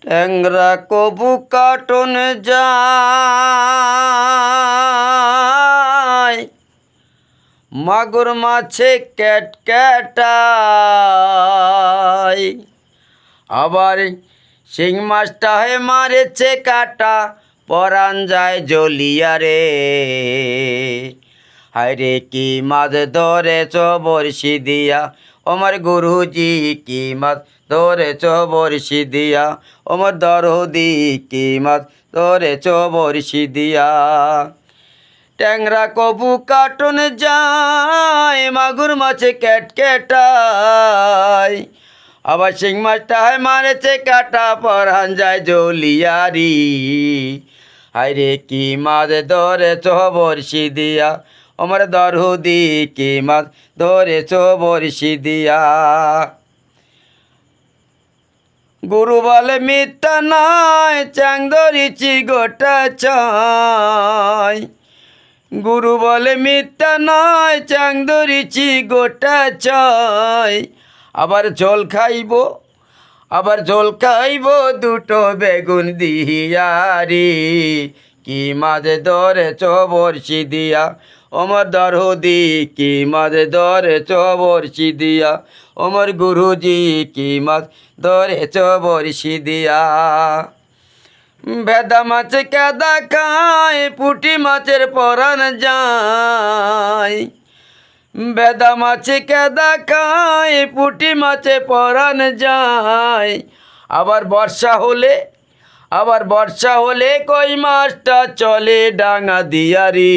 ট্যাংরা কবু কাটন যায়, মাগুর মাছে ক্যাটক্যাটায়, আবার শিং মাছটায় মারেছে কাটা, পরাণ যায় জ্বলিয়া রে। হায়রে কি মাছ ধরেছ বড়শি দিয়া, আমার গুরুজি কি মাছ ধরেছ বড়শি দিয়া, আমার দরদি কি মাছ ধরেছ বড়শি দিয়া। ট্যাংরা কবু কাটন যায়, মাগুর মাছে ক্যাটক্যাটায়, আবার শিং মাছটায় মারেছে কাটা, পরাণ যায় জ্বলিয়ারি। হায়রে কি মাছ ধরেছ বড়শি দিয়া, আমার দরদি কি মাছ ধরেছ বড়শি দিয়া। গুরু বলে মিথ্যা নয়, চ্যাং ধরেছি গোটা চাই। গুরু বলে মিথ্যা নয়, চ্যাং ধরেছি গোটা চাই। আবার ঝোল খাইব, আবার ঝোল খাইব দুটো বেগুন দিয়ারি। কি মাছ ধরেছ বড়শি দিয়া, ওমর দরদি কি মাছ ধরেছ বড়শি দিয়া, ওমর গুরুজি কি মাছ ধরেছ বড়শি দিয়া। ভেদা মাছ কেদা খায়, পুঁটি মাছের পরাণ যায়। ভেদা মাছ কেদা খায়, পুঁটি মাছে পরাণ যায়। আবার বর্ষা হলে কই মাছটা চলে ডাঙা দিয়ারি।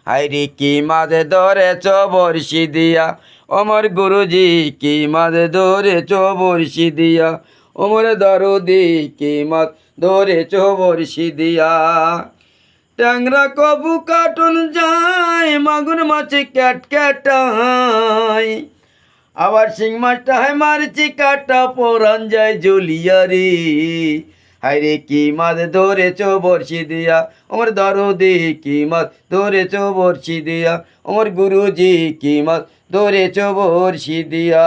হায়রে কি মাছ ধরেছ বড়শি দিয়া, ওমর গুরুজি কি মাছ ধরেছ বড়শি দিয়া, ওমর দরদি কি মাছ ধরেছ বড়শি দিয়া। ট্যাংরা কবু কাটন যায়, মাগুর মাছে ক্যাটক্যাটায়, আবার শিং মাছটায় মারছি কাটা, পরাণ যায় জ্বলিয়া রে। হায়রে কি মাছ ধরেছ বড়শি দিয়া, আমার দরদি কি মাছ ধরেছ বড়শি দিয়া, আমার গুরুজি কি মাছ ধরেছ বড়শি দিয়া।